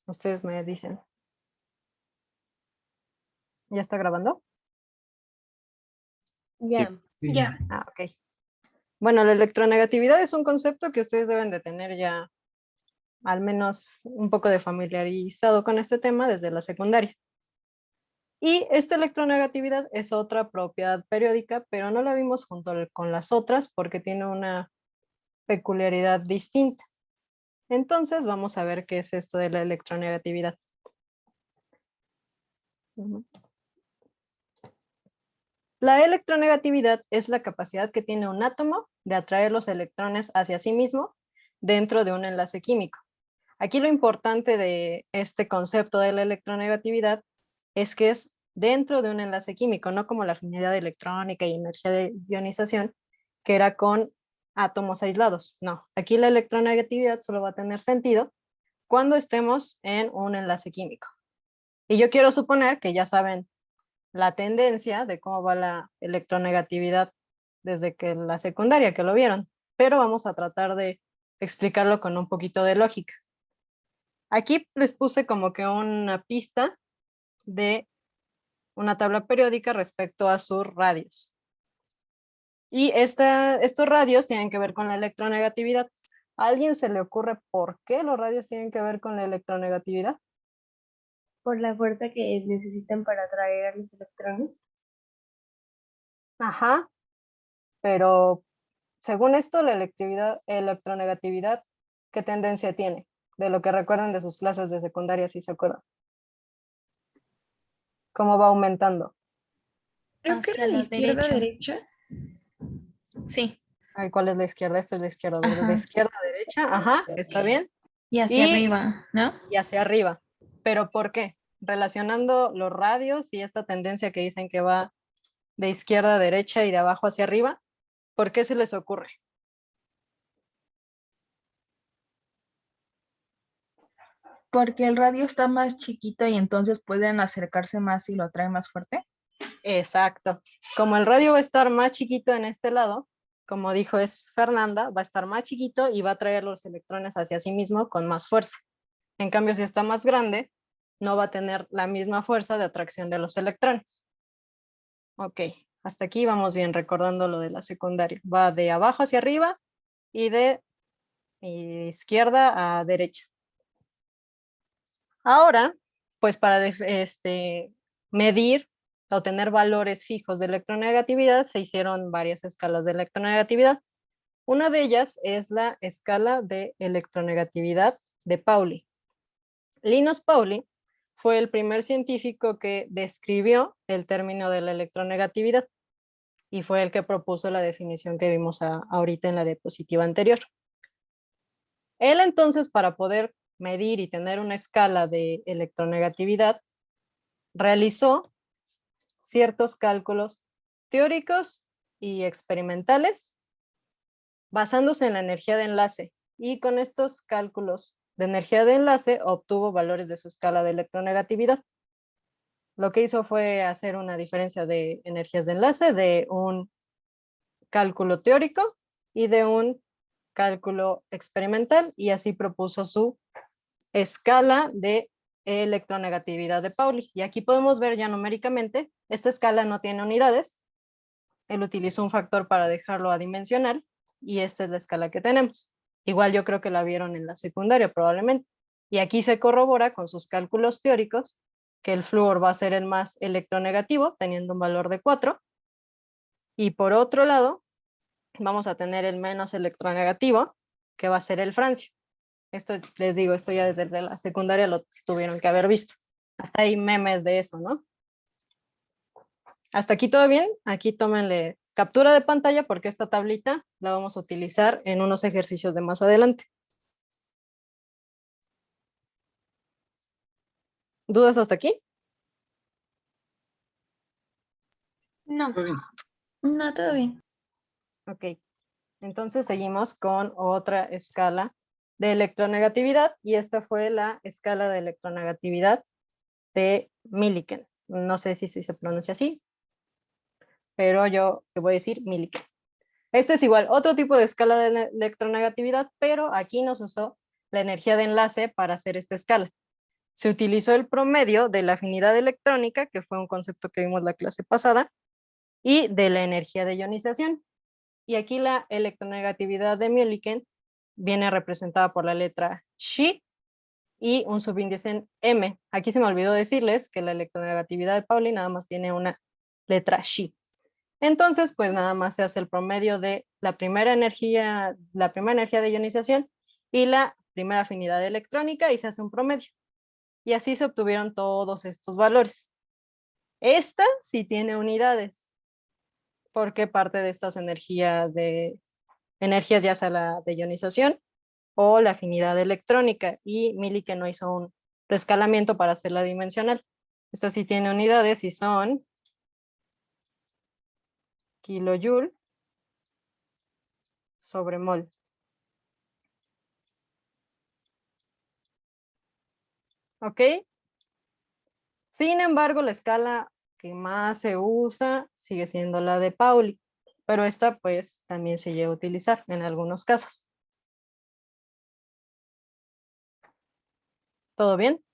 Ustedes me dicen. ¿Ya está grabando? Ya. Sí. Ya. Ah, ok. Bueno, la electronegatividad es un concepto que ustedes deben de tener ya al menos un poco de familiarizado con este tema desde la secundaria. Y esta electronegatividad es otra propiedad periódica, pero no la vimos junto con las otras porque tiene una peculiaridad distinta. Entonces vamos a ver qué es esto de la electronegatividad. La electronegatividad es la capacidad que tiene un átomo de atraer los electrones hacia sí mismo dentro de un enlace químico. Aquí lo importante de este concepto de la electronegatividad es que es dentro de un enlace químico, no como la afinidad electrónica y energía de ionización, que era con átomos aislados. No, aquí la electronegatividad solo va a tener sentido cuando estemos en un enlace químico. Y yo quiero suponer que ya saben la tendencia de cómo va la electronegatividad desde que la secundaria, que lo vieron, pero vamos a tratar de explicarlo con un poquito de lógica. Aquí les puse como que una pista de una tabla periódica respecto a sus radios. Y estos radios tienen que ver con la electronegatividad. ¿A alguien se le ocurre por qué los radios tienen que ver con la electronegatividad? Por la fuerza que necesitan para atraer a los electrones. Ajá, pero según esto, la electronegatividad, ¿qué tendencia tiene? De lo que recuerdan de sus clases de secundaria, si se acuerdan. ¿Cómo va aumentando? Creo que Hacia era de la izquierda a derecha. derecha. Sí, Ay, ¿cuál es la izquierda? Esta es la izquierda. De ajá. izquierda a derecha, ajá, está bien. Y hacia arriba, ¿no? Y hacia arriba. ¿Pero por qué? Relacionando los radios y esta tendencia que dicen que va de izquierda a derecha y de abajo hacia arriba, ¿por qué se les ocurre? Porque el radio está más chiquito y entonces pueden acercarse más y lo atrae más fuerte. Exacto. Como el radio va a estar más chiquito en este lado, como dijo es Fernanda, va a estar más chiquito y va a traer los electrones hacia sí mismo con más fuerza. En cambio, si está más grande, no va a tener la misma fuerza de atracción de los electrones. Ok, hasta aquí vamos bien recordando lo de la secundaria. Va de abajo hacia arriba y de izquierda a derecha. Ahora, pues para medir o tener valores fijos de electronegatividad, se hicieron varias escalas de electronegatividad. Una de ellas es la escala de electronegatividad de Pauli. Linus Pauling fue el primer científico que describió el término de la electronegatividad y fue el que propuso la definición que vimos ahorita en la diapositiva anterior. Él entonces, para poder medir y tener una escala de electronegatividad, realizó ciertos cálculos teóricos y experimentales basándose en la energía de enlace, y con estos cálculos de energía de enlace obtuvo valores de su escala de electronegatividad. Lo que hizo fue hacer una diferencia de energías de enlace de un cálculo teórico y de un cálculo experimental, y así propuso su escala de electronegatividad de Pauli. Y aquí podemos ver ya numéricamente, esta escala no tiene unidades, él utilizó un factor para dejarlo adimensional, y esta es la escala que tenemos. Igual yo creo que la vieron en la secundaria probablemente. Y aquí se corrobora con sus cálculos teóricos que el flúor va a ser el más electronegativo, teniendo un valor de 4. Y por otro lado, vamos a tener el menos electronegativo, que va a ser el francio. Esto les digo, esto ya desde la secundaria lo tuvieron que haber visto. Hasta hay memes de eso, ¿no? Hasta aquí todo bien. Aquí tómenle captura de pantalla porque esta tablita la vamos a utilizar en unos ejercicios de más adelante. ¿Dudas hasta aquí? No. No, todo bien. Ok. Entonces seguimos con otra escala de electronegatividad, y esta fue la escala de electronegatividad de Millikan. No sé si se pronuncia así, pero yo te voy a decir Millikan. Este es igual, otro tipo de escala de electronegatividad, pero aquí nos usó la energía de enlace para hacer esta escala. Se utilizó el promedio de la afinidad electrónica, que fue un concepto que vimos la clase pasada, y de la energía de ionización. Y aquí la electronegatividad de Millikan viene representada por la letra Xi y un subíndice en M. Aquí se me olvidó decirles que la electronegatividad de Pauli nada más tiene una letra Xi. Entonces, pues nada más se hace el promedio de la primera energía de ionización y la primera afinidad electrónica y se hace un promedio. Y así se obtuvieron todos estos valores. Esta sí tiene unidades, porque parte de estas energías ya sea la de ionización o la afinidad electrónica, y Millikan no hizo un rescalamiento para hacerla dimensional. Esta sí tiene unidades y son kilojoule sobre mol. ¿Ok? Sin embargo, la escala que más se usa sigue siendo la de Pauli, pero esta pues también se llega a utilizar en algunos casos. ¿Todo bien?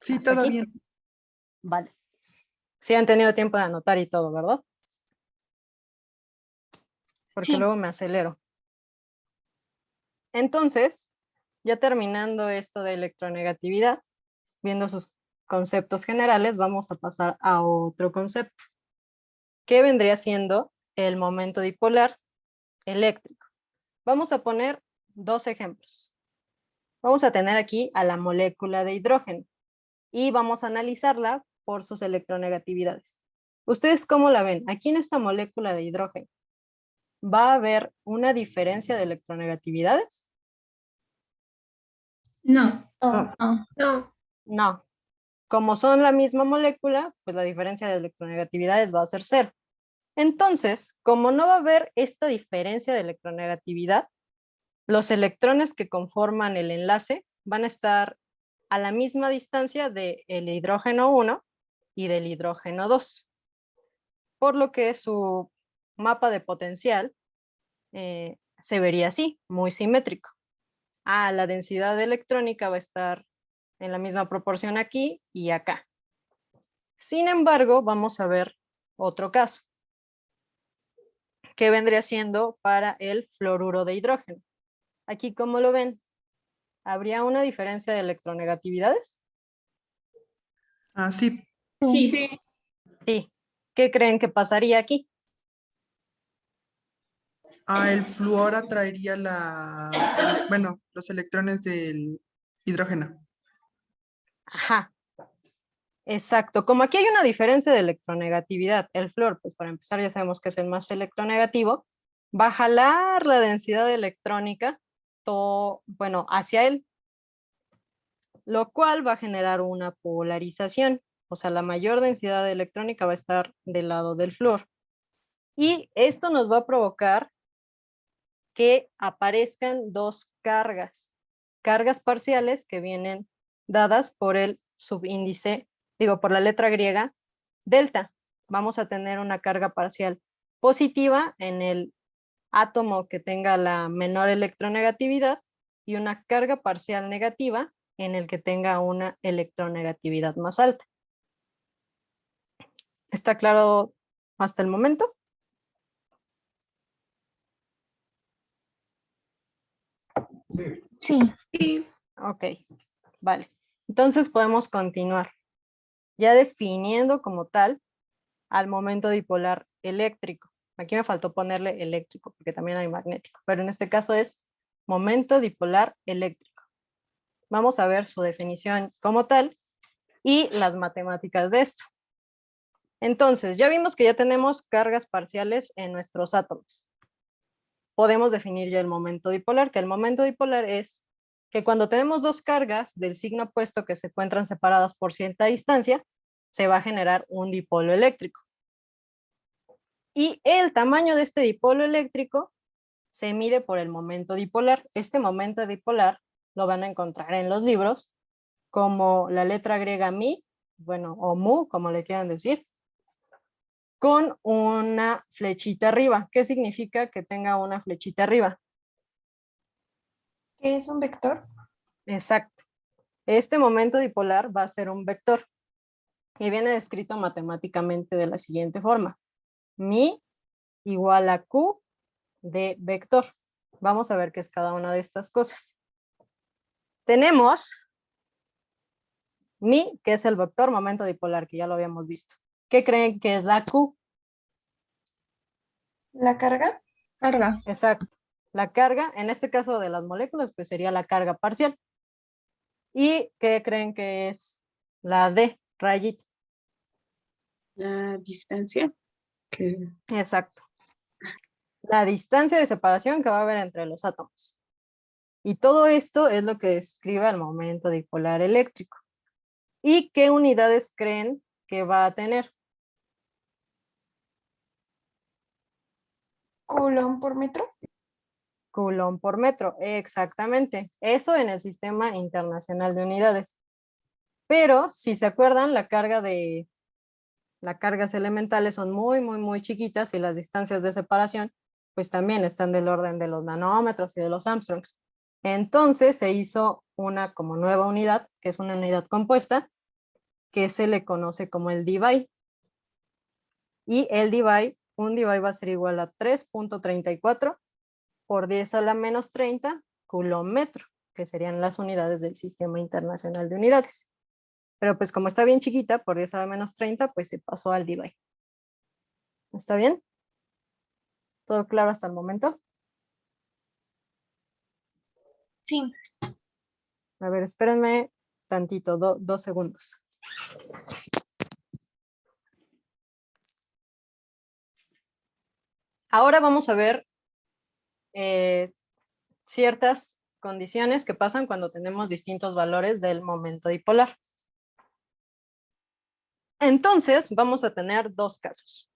Sí, ¿Hasta todo aquí? bien. Vale. Sí han tenido tiempo de anotar y todo, ¿verdad? Porque Sí. luego me acelero. Entonces, ya terminando esto de electronegatividad, viendo sus conceptos generales, vamos a pasar a otro concepto, que vendría siendo el momento dipolar eléctrico. Vamos a poner dos ejemplos. Vamos a tener aquí a la molécula de hidrógeno y vamos a analizarla por sus electronegatividades. ¿Ustedes cómo la ven? Aquí en esta molécula de hidrógeno, ¿va a haber una diferencia de electronegatividades? No. No. No. No. Como son la misma molécula, pues la diferencia de electronegatividades va a ser cero. Entonces, como no va a haber esta diferencia de electronegatividad, los electrones que conforman el enlace van a estar a la misma distancia del hidrógeno 1 y del hidrógeno 2, por lo que su mapa de potencial se vería así, muy simétrico. La densidad electrónica va a estar en la misma proporción aquí y acá. Sin embargo, vamos a ver otro caso, que vendría siendo para el fluoruro de hidrógeno. Aquí, ¿cómo lo ven? ¿Habría una diferencia de electronegatividades? Ah, sí. Sí. Sí. ¿Qué creen que pasaría aquí? El flúor atraería los electrones del hidrógeno. Ajá, exacto. Como aquí hay una diferencia de electronegatividad, el flúor, pues para empezar ya sabemos que es el más electronegativo, va a jalar la densidad electrónica hacia él, lo cual va a generar una polarización. O sea, la mayor densidad electrónica va a estar del lado del flúor. Y esto nos va a provocar que aparezcan dos cargas parciales que vienen dadas por el subíndice, por la letra griega delta. Vamos a tener una carga parcial positiva en el átomo que tenga la menor electronegatividad y una carga parcial negativa en el que tenga una electronegatividad más alta. ¿Está claro hasta el momento? Sí. Ok, vale. Entonces podemos continuar ya definiendo como tal al momento dipolar eléctrico. Aquí me faltó ponerle eléctrico porque también hay magnético, pero en este caso es momento dipolar eléctrico. Vamos a ver su definición como tal y las matemáticas de esto. Entonces, ya vimos que ya tenemos cargas parciales en nuestros átomos. Podemos definir ya el momento dipolar, que el momento dipolar es que cuando tenemos dos cargas del signo opuesto que se encuentran separadas por cierta distancia, se va a generar un dipolo eléctrico. Y el tamaño de este dipolo eléctrico se mide por el momento dipolar. Este momento dipolar lo van a encontrar en los libros como la letra griega mi, o mu, como le quieran decir, con una flechita arriba. ¿Qué significa que tenga una flechita arriba? ¿Qué es un vector? Exacto. Este momento dipolar va a ser un vector y viene descrito matemáticamente de la siguiente forma. Mi igual a Q de vector. Vamos a ver qué es cada una de estas cosas. Tenemos mi, que es el vector momento dipolar, que ya lo habíamos visto. ¿Qué creen que es la Q? ¿La carga? Carga. Exacto. La carga, en este caso de las moléculas, pues sería la carga parcial. ¿Y qué creen que es la D, rayita? La distancia que Exacto. La distancia de separación que va a haber entre los átomos. Y todo esto es lo que describe el momento dipolar eléctrico. ¿Y qué unidades creen que va a tener? ¿Coulomb por metro? Coulomb por metro, exactamente. Eso en el Sistema Internacional de Unidades. Pero, si se acuerdan, las cargas elementales son muy chiquitas y las distancias de separación pues también están del orden de los nanómetros y de los Armstrongs. Entonces se hizo una como nueva unidad, que es una unidad compuesta, que se le conoce como el dBi. Y el dBi, un dBi va a ser igual a 3.34 por 10 a la menos 30 culómetro, que serían las unidades del Sistema Internacional de Unidades. Pero pues como está bien chiquita, por 10 a la menos 30, pues se pasó al dBi. ¿Está bien? ¿Todo claro hasta el momento? Sí. A ver, espérenme tantito, 2 segundos. Ahora vamos a ver ciertas condiciones que pasan cuando tenemos distintos valores del momento dipolar. Entonces, vamos a tener dos casos.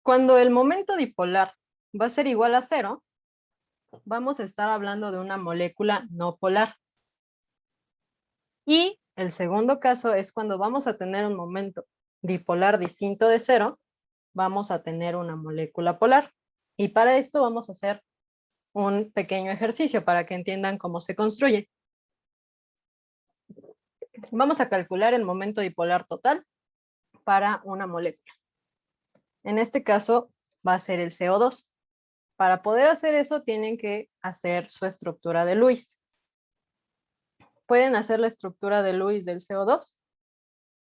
Cuando el momento dipolar va a ser igual a 0, vamos a estar hablando de una molécula no polar. Y el segundo caso es cuando vamos a tener un momento dipolar distinto de 0, vamos a tener una molécula polar. Y para esto vamos a hacer un pequeño ejercicio para que entiendan cómo se construye. Vamos a calcular el momento dipolar total para una molécula. En este caso va a ser el CO2. Para poder hacer eso tienen que hacer su estructura de Lewis. ¿Pueden hacer la estructura de Lewis del CO2?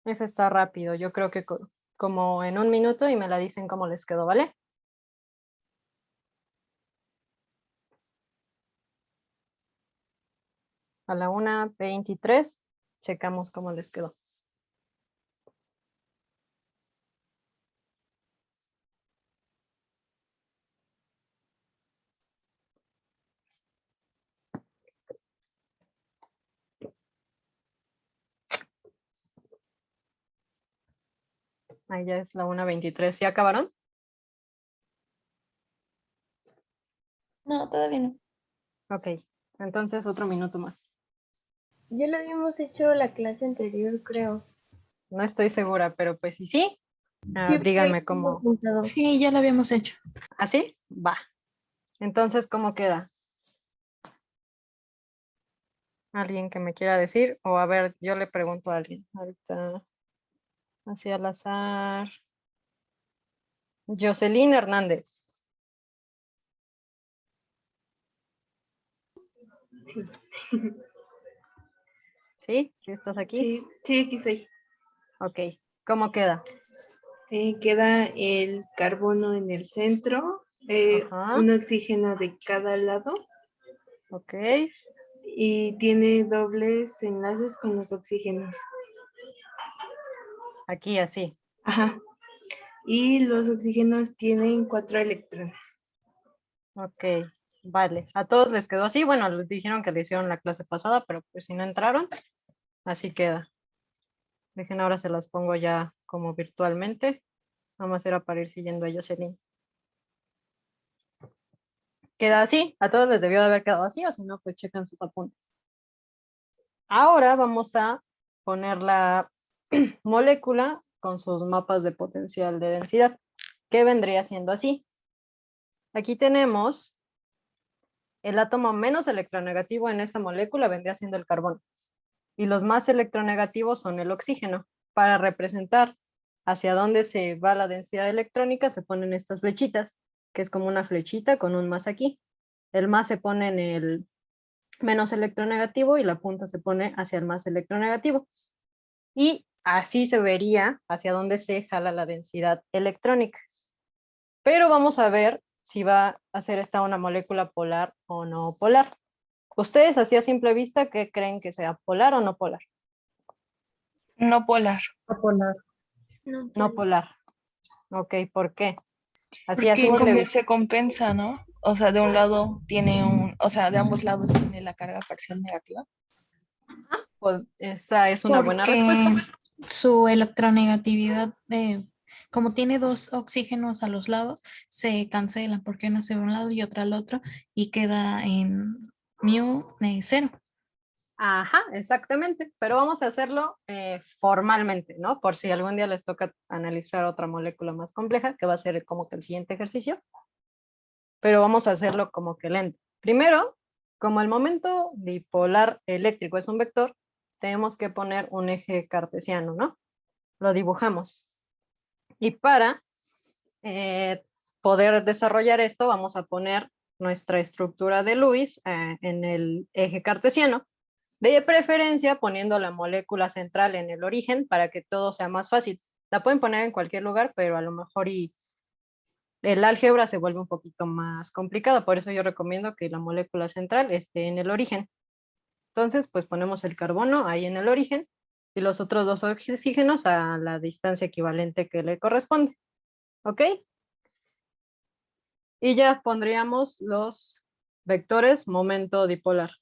Ese está rápido, yo creo que como en 1 minuto y me la dicen cómo les quedó, ¿vale? A la 1:23 checamos cómo les quedó. Ahí ya es la 1:23. ¿Sí acabaron? No, todavía no. Ok, entonces otro minuto más. Ya lo habíamos hecho la clase anterior, creo. No estoy segura, pero pues sí, Sí, díganme porque cómo. hemos juntado. Sí, ya lo habíamos hecho. ¿Así? Va. Entonces, ¿cómo queda? ¿Alguien que me quiera decir? O a ver, yo le pregunto a alguien. Ahorita, así al azar. Jocelyn Hernández. sí. ¿Sí? ¿Sí estás aquí? Sí, aquí estoy. Ok. ¿Cómo queda? Queda el carbono en el centro, Ajá. un oxígeno de cada lado Ok. y tiene dobles enlaces con los oxígenos. Aquí así. Ajá. Y los oxígenos tienen 4 electrones. Ok. Vale. ¿A todos les quedó así? Bueno, les dijeron que le hicieron la clase pasada, pero pues si no entraron, así queda. Dejen ahora se las pongo ya como virtualmente. Nada más era para ir siguiendo a Jocelyn. Queda así. A todos les debió de haber quedado así, o si no, pues chequen sus apuntes. Ahora vamos a poner la molécula con sus mapas de potencial de densidad, que vendría siendo así. Aquí tenemos El átomo menos electronegativo en esta molécula vendría siendo el carbono. Y los más electronegativos son el oxígeno. Para representar hacia dónde se va la densidad electrónica, se ponen estas flechitas, que es como una flechita con un más aquí. El más se pone en el menos electronegativo y la punta se pone hacia el más electronegativo. Y así se vería hacia dónde se jala la densidad electrónica. Pero vamos a ver si va a ser esta una molécula polar o no polar. ¿Ustedes así a simple vista qué creen que sea, polar o no polar? No polar. Polar. No polar. Ok, ¿por qué? Así a Porque simple como vista. se compensa, ¿no? O sea, de un lado tiene o sea, de ambos lados tiene la carga parcial negativa. Pues esa es una buena Porque respuesta. su electronegatividad, como tiene dos oxígenos a los lados, se cancelan porque una se va a un lado y otra al otro y queda en mu 0. Ajá, exactamente. Pero vamos a hacerlo formalmente, ¿no? Por si algún día les toca analizar otra molécula más compleja, que va a ser como que el siguiente ejercicio. Pero vamos a hacerlo como que lento. Primero, como el momento dipolar eléctrico es un vector, tenemos que poner un eje cartesiano, ¿no? Lo dibujamos. Y para poder desarrollar esto, vamos a poner nuestra estructura de Lewis en el eje cartesiano, de preferencia poniendo la molécula central en el origen para que todo sea más fácil. La pueden poner en cualquier lugar, pero a lo mejor el álgebra se vuelve un poquito más complicado, por eso yo recomiendo que la molécula central esté en el origen. Entonces, pues ponemos el carbono ahí en el origen y los otros dos oxígenos a la distancia equivalente que le corresponde. ¿Ok? Y ya pondríamos los vectores momento dipolar.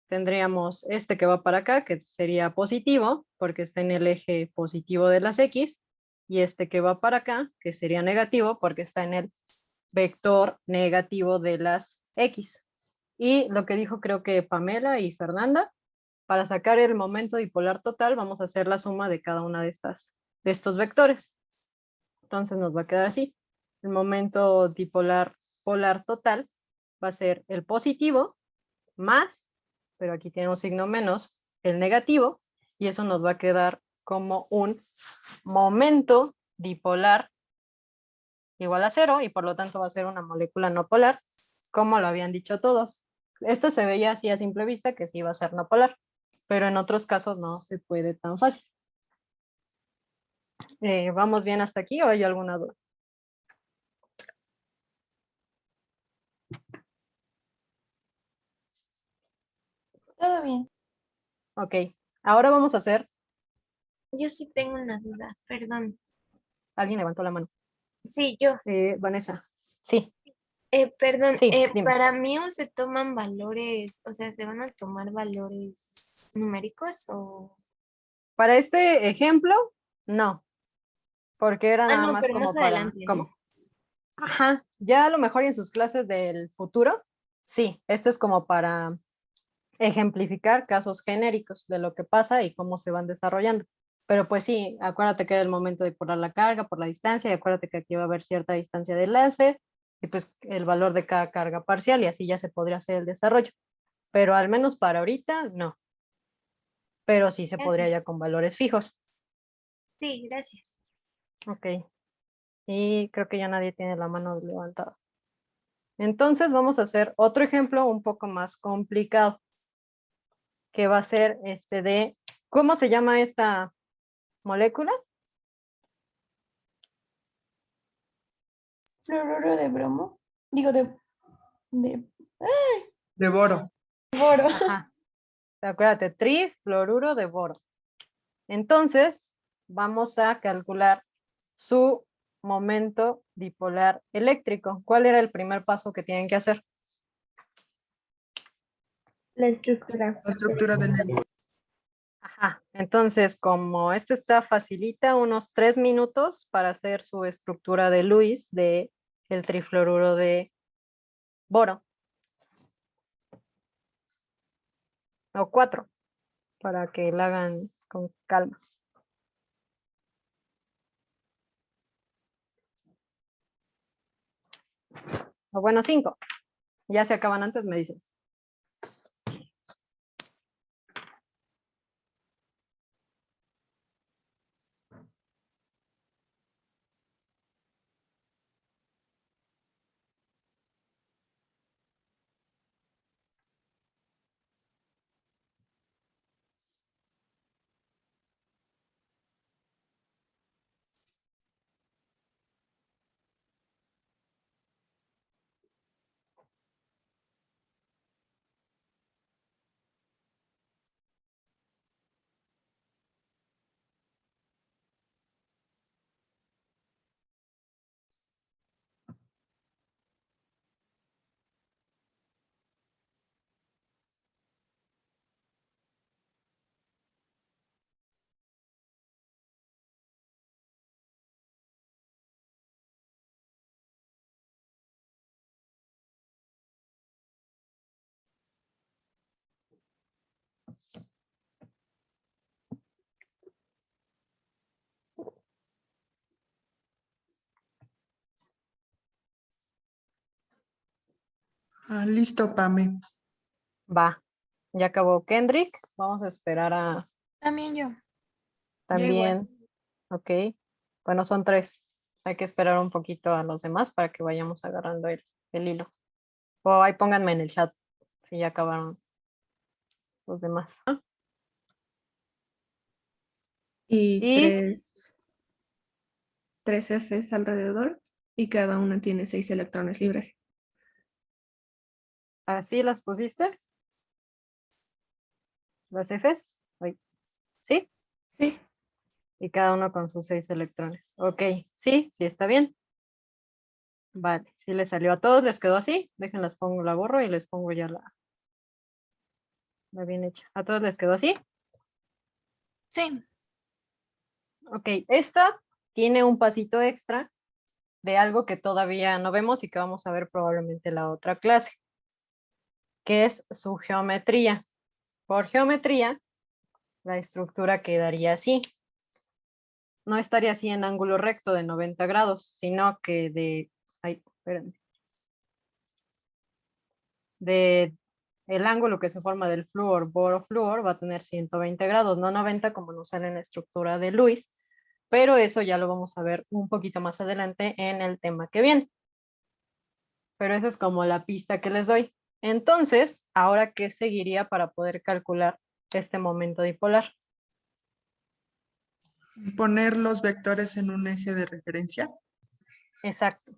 Tendríamos este que va para acá, que sería positivo, porque está en el eje positivo de las X, y este que va para acá, que sería negativo, porque está en el vector negativo de las X. Y lo que dijo creo que Pamela y Fernanda, para sacar el momento dipolar total, vamos a hacer la suma de cada una de estos vectores. Entonces nos va a quedar así. El momento dipolar polar total va a ser el positivo más, pero aquí tiene un signo menos, el negativo, y eso nos va a quedar como un momento dipolar igual a 0, y por lo tanto va a ser una molécula no polar, como lo habían dicho todos. Esto se veía así a simple vista que sí iba a ser no polar, pero en otros casos no se puede tan fácil. ¿Vamos bien hasta aquí o hay alguna duda? Todo bien. Ok, ahora vamos a hacer, Yo sí tengo una duda, perdón. alguien levantó la mano. Sí, yo. Vanessa, sí, Perdón, sí, dime. para mí se toman valores, o sea, ¿se van a tomar valores numéricos o...? Para este ejemplo, no, porque era Ah, nada no, más pero más como para, adelante, ¿no? ¿cómo? Ajá, ya a lo mejor en sus clases del futuro, sí, esto es como para ejemplificar casos genéricos de lo que pasa y cómo se van desarrollando. Pero pues sí, acuérdate que era el momento de poner la carga por la distancia y acuérdate que aquí va a haber cierta distancia de enlace y pues el valor de cada carga parcial y así ya se podría hacer el desarrollo. Pero al menos para ahorita, no. Pero sí se podría Gracias. ya con valores fijos. Sí, gracias. Ok. Y creo que ya nadie tiene la mano levantada. Entonces vamos a hacer otro ejemplo un poco más complicado, que va a ser este de, ¿cómo se llama esta molécula? Fluoruro de bromo. Digo, de De boro. boro. Ajá. Acuérdate, trifluoruro de boro. Entonces, vamos a calcular su momento dipolar eléctrico. ¿Cuál era el primer paso que tienen que hacer? La estructura. La estructura del Lewis. Ajá. Entonces, como este está facilita unos 3 minutos para hacer su estructura de Lewis de el trifluoruro de boro. O 4, para que la hagan con calma. O bueno, 5. Ya se acaban antes, me dices. Listo, Pame. Va. Ya acabó Kendrick. Vamos a esperar a También yo. Yo igual. también. Ok. Bueno, son 3. Hay que esperar un poquito a los demás para que vayamos agarrando el hilo. O ahí pónganme en el chat si ya acabaron los demás. Y Y tres Fs alrededor y cada una tiene 6 electrones libres. así las pusiste. Las Fs. Ay, ¿sí? Sí. Y cada uno con sus 6 electrones. Ok, sí, sí está bien. Vale, si les salió a todos, les quedó así. Déjenlas, pongo la borro y les pongo ya la bien hecha. ¿A todos les quedó así? Sí. Ok, esta tiene un pasito extra de algo que todavía no vemos y que vamos a ver probablemente en la otra clase, que es su geometría. Por geometría, la estructura quedaría así. No estaría así en ángulo recto de 90 grados, sino que ay, espérenme, de el ángulo que se forma del flúor, boro-flúor, va a tener 120 grados, no 90 como nos sale en la estructura de Lewis, pero eso ya lo vamos a ver un poquito más adelante en el tema que viene. Pero esa es como la pista que les doy. Entonces, ¿ahora qué seguiría para poder calcular este momento dipolar? Poner los vectores en un eje de referencia. Exacto.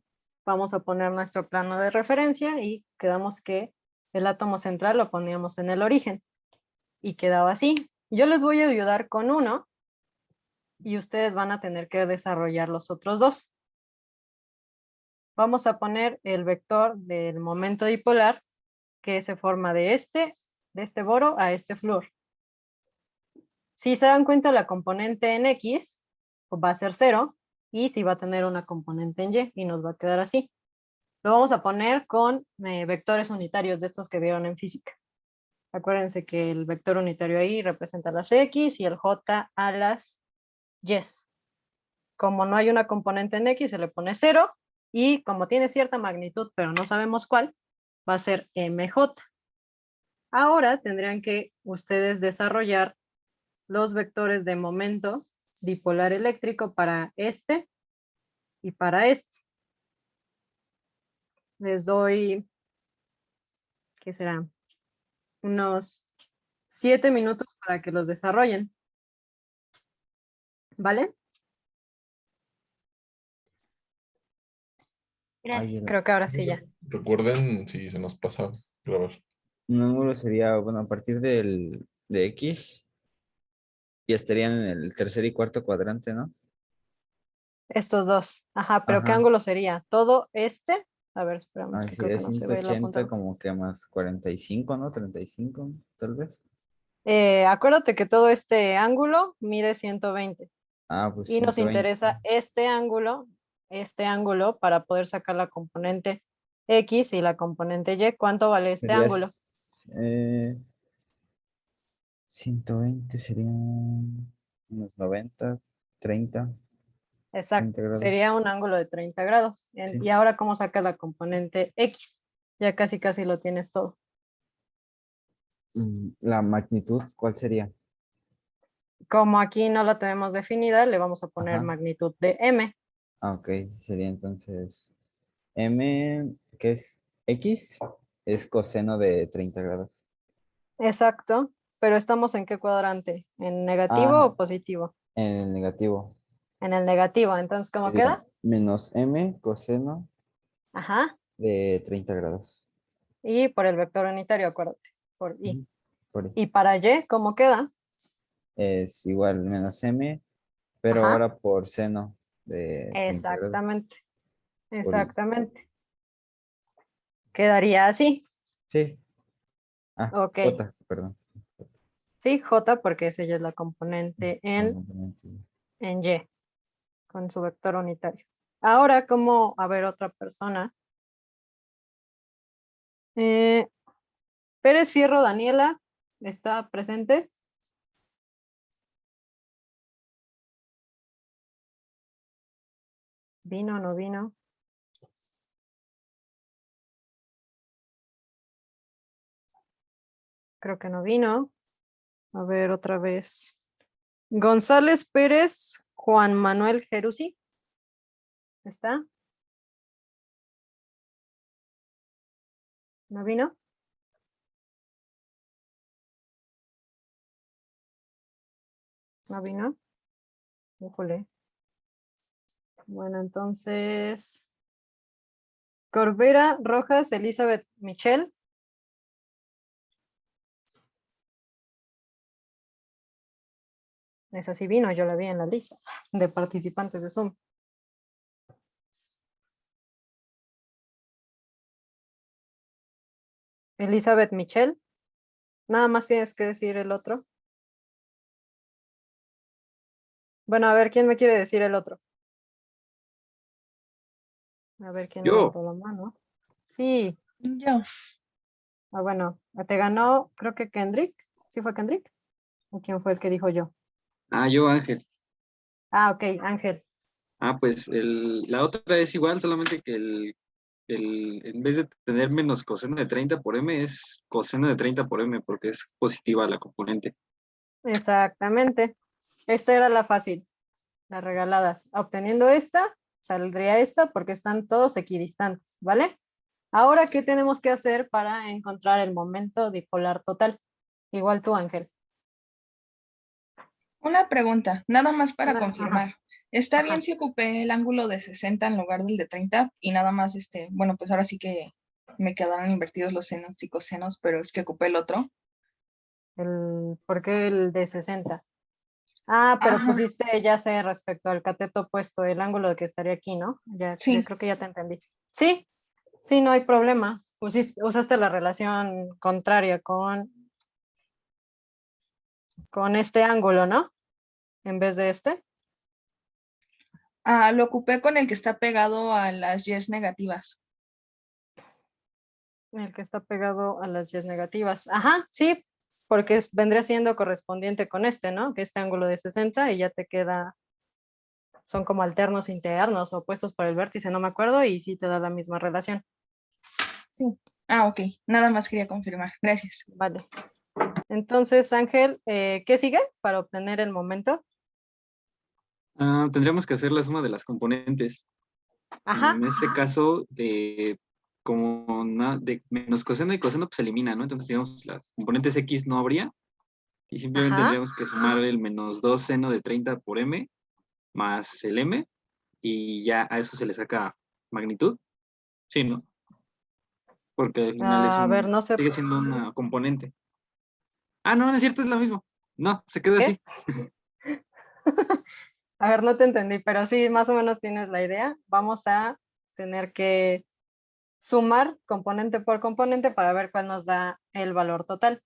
Vamos a poner nuestro plano de referencia y quedamos que el átomo central lo poníamos en el origen. Y quedaba así. Yo les voy a ayudar con uno y ustedes van a tener que desarrollar los otros dos. Vamos a poner el vector del momento dipolar que se forma de este boro a este flúor. Si se dan cuenta, la componente en X pues va a ser 0 y si va a tener una componente en Y y nos va a quedar así. Lo vamos a poner con vectores unitarios de estos que vieron en física. Acuérdense que el vector unitario ahí representa las X y el J a las Y. Como no hay una componente en X, se le pone 0 y como tiene cierta magnitud, pero no sabemos cuál, va a ser MJ. Ahora tendrían que ustedes desarrollar los vectores de momento dipolar eléctrico para este y para este. Les doy, ¿qué será? Unos 7 minutos para que los desarrollen. ¿Vale? Gracias. Creo que ahora sí ya. Recuerden si se nos pasa grabar. Un ángulo sería, bueno, a partir de X, y estarían en el tercer y cuarto cuadrante, ¿no? Estos dos. Ajá, pero ¿qué Ajá. ángulo sería? ¿Todo este? A ver, esperamos Ay, que creo sería que no se ve la 180 punta. como que más 45, ¿no? 35, tal vez. Acuérdate que todo este ángulo mide 120 Ah, pues y nos 120. interesa este ángulo para poder sacar la componente X y la componente Y. ¿Cuánto vale este Sería, ángulo? 120 serían unos 90, 30, Exacto, 30 grados. sería un ángulo de 30 grados. Sí. Y ahora, ¿cómo saca la componente X? Ya casi casi lo tienes todo. La magnitud, ¿cuál sería? Como aquí no la tenemos definida, le vamos a poner Ajá. magnitud de m. Ah, ok, sería entonces m, ¿qué es? X es coseno de 30 grados. Exacto. Pero ¿estamos en qué cuadrante? ¿En negativo Ah, o positivo? en el negativo. En el negativo. Entonces, ¿cómo Sería queda? menos m coseno Ajá. de 30 grados. Y por el vector unitario, acuérdate. Por y. Ujú. Por ahí. Y para y, ¿cómo queda? Es igual menos m, pero Ajá. ahora por seno de 30 grados. Exactamente. Por i. Exactamente. Quedaría así. Sí. Ah, Ok. j, perdón. Sí, J porque esa ya es la componente Componente. en Y, con su vector unitario. Ahora, como, a ver, otra persona. Eh, Pérez Fierro Daniela, ¿está presente? ¿Vino o no vino? Creo que no vino. A ver, otra vez. González Pérez, Juan Manuel Jerusi, ¿está? ¿No vino? ¿No vino? Híjole. Bueno, entonces, Corbera Rojas, Elizabeth Michelle. Esa sí vino, yo la vi en la lista de participantes de Zoom. Elizabeth Michelle. Nada más tienes que decir el otro. Bueno, a ver, ¿quién me quiere decir el otro? A ver, ¿quién Yo, levantó la mano? Sí. Yo. Bueno, te ganó, creo que Kendrick. ¿Sí fue Kendrick? ¿O quién fue el que dijo yo? yo Ángel. Ah, ok, Ángel. Pues la otra es igual, solamente que en vez de tener menos coseno de 30 por m, es coseno de 30 por m, porque es positiva la componente. Exactamente. Esta era la fácil, las regaladas. Obteniendo esta, saldría esta porque están todos equidistantes, ¿vale? Ahora, ¿qué tenemos que hacer para encontrar el momento dipolar total? Igual tú, Ángel. Una pregunta, nada más para Ajá, confirmar. ¿Está ajá. bien si ocupé el ángulo de 60 en lugar del de 30? Y nada más, bueno, pues ahora sí que me quedaron invertidos los senos y cosenos, pero es que ocupé el otro. ¿Por qué el de 60? Ah, pero Ajá, pusiste ya sé respecto al cateto opuesto, el ángulo de que estaría aquí, ¿no? Ya sí. creo que ya te entendí. Sí, sí, no hay problema. Usaste la relación contraria con este ángulo, ¿no? En vez de este, Lo ocupé con el que está pegado a las yes negativas. el que está pegado a las y negativas. Ajá, sí, porque vendría siendo correspondiente con este, ¿no? Que este ángulo de 60 y ya te queda, son como alternos internos opuestos por el vértice, no me acuerdo, y sí te da la misma relación. Sí. Ok. Nada más quería confirmar. Gracias. Vale. Entonces, Ángel, ¿qué sigue para obtener el momento? Tendríamos que hacer la suma de las componentes. Ajá. En este caso, de menos coseno y coseno, pues se elimina, ¿no? Entonces, digamos, las componentes X no habría, y simplemente Ajá. tendríamos que sumar el menos 2 seno de 30 por m más el m, y ya a eso se le saca magnitud. Sí, ¿no? Porque al final A ver, no sé sigue siendo una componente. No, no es cierto, es lo mismo. No, se queda qué. así. A ver, no te entendí, pero sí, más o menos tienes la idea. Vamos a tener que sumar componente por componente para ver cuál nos da el valor total.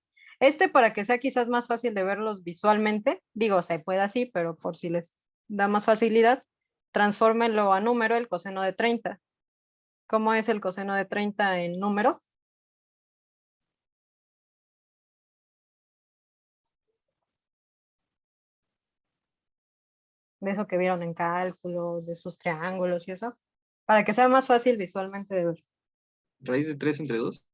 Para que sea quizás más fácil de verlos visualmente, digo, se puede así, pero por si les da más facilidad, transfórmenlo a número el coseno de 30. ¿Cómo es el coseno de 30 en número? De eso que vieron en cálculo, de sus triángulos y eso, para que sea más fácil visualmente de ver. Raíz de 3 entre 2.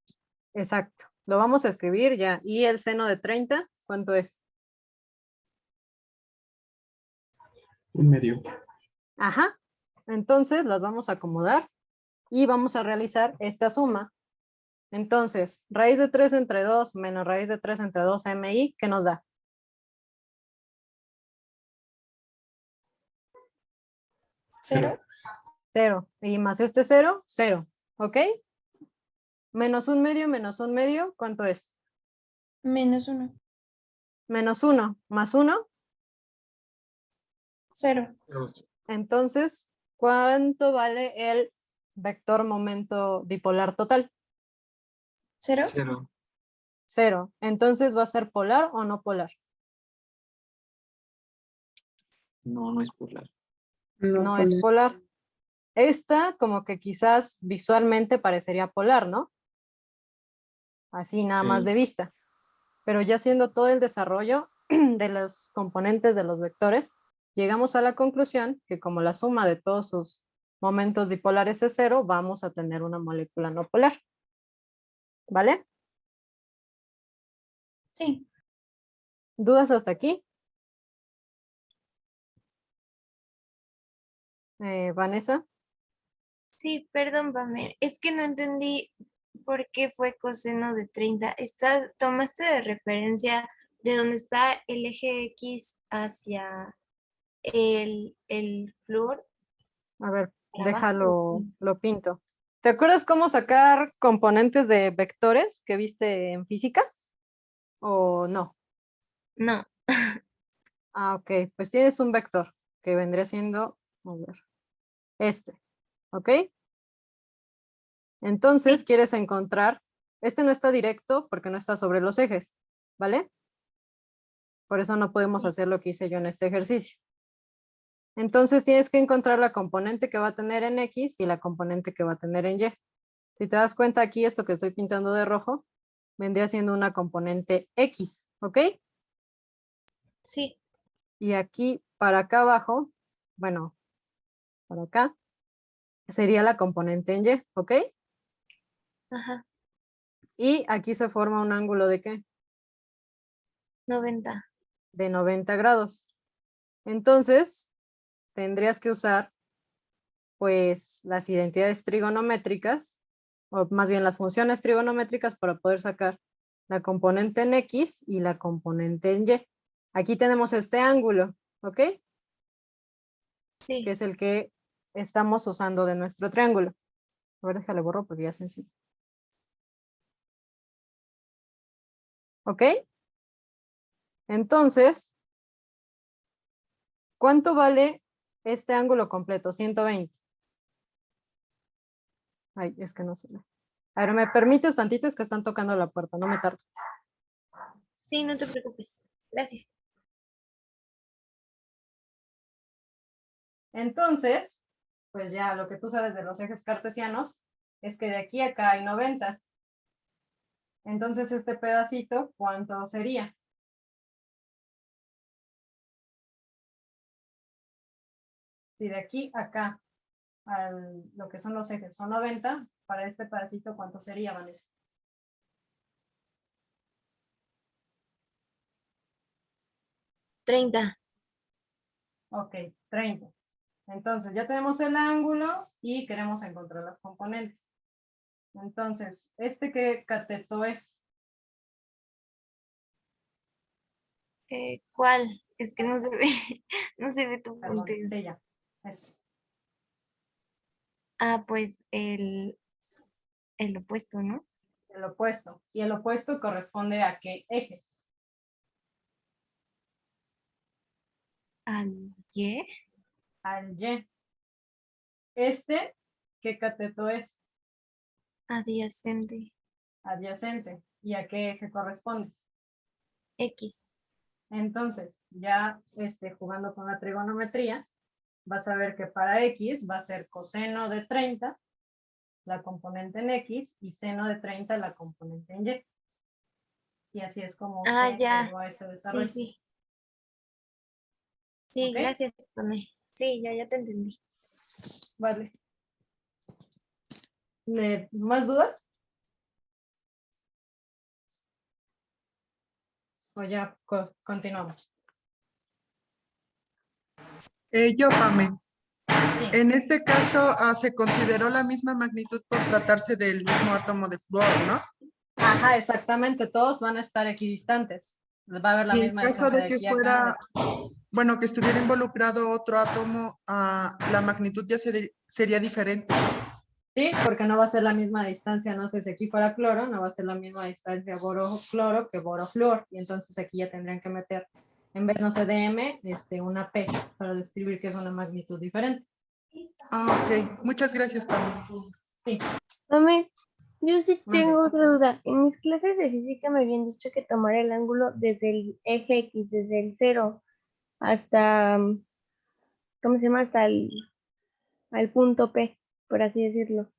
Exacto. Lo vamos a escribir ya. ¿Y el seno de 30? ¿Cuánto es? 1/2. Ajá. Entonces las vamos a acomodar y vamos a realizar esta suma. Entonces, raíz de 3 entre 2 menos raíz de 3 entre 2 MI, ¿qué nos da? 0. 0. Y más este 0, 0. ¿Ok? Menos 1/2, ¿cuánto es? Menos 1. Menos 1 más 1. 0. Entonces, ¿cuánto vale el vector momento dipolar total? 0. 0. 0. Entonces, ¿va a ser polar o no polar? No, no es polar. No es polar. Esta como que quizás visualmente parecería polar, ¿no? Así nada más Sí. de vista. Pero ya haciendo todo el desarrollo de los componentes de los vectores, llegamos a la conclusión que como la suma de todos sus momentos dipolares es 0, vamos a tener una molécula no polar. ¿Vale? Sí. ¿Dudas hasta aquí? Vanessa. Sí, perdón, Pamela. Es que no entendí por qué fue coseno de 30. Tomaste de referencia de donde está el eje X hacia el flúor. A ver, Para abajo. déjalo, lo pinto. ¿Te acuerdas cómo sacar componentes de vectores que viste en física? ¿O no? No. Ah, ok. Pues tienes un vector que vendría siendo, a ver, este. ¿Ok? Entonces Sí. quieres encontrar, este no está directo porque no está sobre los ejes, ¿vale? Por eso no podemos Sí. hacer lo que hice yo en este ejercicio. Entonces tienes que encontrar la componente que va a tener en X y la componente que va a tener en Y. Si te das cuenta aquí, esto que estoy pintando de rojo, vendría siendo una componente X, ¿ok? Sí. Y aquí para acá abajo, bueno, para acá, sería la componente en Y, ¿ok? Ajá. Y aquí se forma un ángulo ¿de qué? 90. De 90 grados. Entonces, tendrías que usar pues las identidades trigonométricas, o más bien las funciones trigonométricas para poder sacar la componente en X y la componente en Y. Aquí tenemos este ángulo, ¿ok? Sí. Que es el que estamos usando de nuestro triángulo. A ver, déjale borro porque ya es sencillo. ¿Ok? Entonces, ¿cuánto vale este ángulo completo? 120. Ay, es que no se ve. A ver, ¿me permites tantito? Es que están tocando la puerta, no me tardo. Sí, no te preocupes. Gracias. Entonces, pues ya lo que tú sabes de los ejes cartesianos es que de aquí a acá hay 90. Entonces, este pedacito, ¿cuánto sería? Si de aquí a acá, lo que son los ejes son 90, para este pedacito, ¿cuánto sería, Vanessa? 30. Ok, 30. Entonces, ya tenemos el ángulo y queremos encontrar las componentes. Entonces, ¿este qué cateto es? ¿Cuál? Es que no se ve. No se ve tu Perdón, puntero. sí, ya. Este. Ah, pues el opuesto, ¿no? El opuesto. ¿Y el opuesto corresponde a qué eje? Al Y. Al Y. Este, ¿qué cateto es? Adyacente. Adyacente. ¿Y a qué eje corresponde? X. Entonces, ya jugando con la trigonometría, vas a ver que para X va a ser coseno de 30, la componente en X, y seno de 30, la componente en Y. Y así es como Ah, se ya. llevó a este Sí, desarrollo. sí. Sí, ¿Ok? gracias, Pame. Sí, ya te entendí. Vale. ¿Más dudas? O ya continuamos. Yo, Pame. Sí. En este caso, se consideró la misma magnitud por tratarse del mismo átomo de flúor, ¿no? Ajá, exactamente. Todos van a estar equidistantes. Va a haber la Y en misma caso distancia de de que aquí a acá. fuera, bueno, que estuviera involucrado otro átomo, la magnitud ya sería diferente. Sí, porque no va a ser la misma distancia, no sé, si aquí fuera cloro, no va a ser la misma distancia boro-cloro que boro-flúor, y entonces aquí ya tendrían que meter, en vez, no sé, de M, una P, para describir que es una magnitud diferente. Ok. Muchas gracias, Pame. Sí. Mami, yo sí Mande. tengo otra duda. En mis clases de física me habían dicho que tomara el ángulo desde el eje X, desde el 0 hasta, ¿cómo se llama? Hasta al punto P, por así decirlo.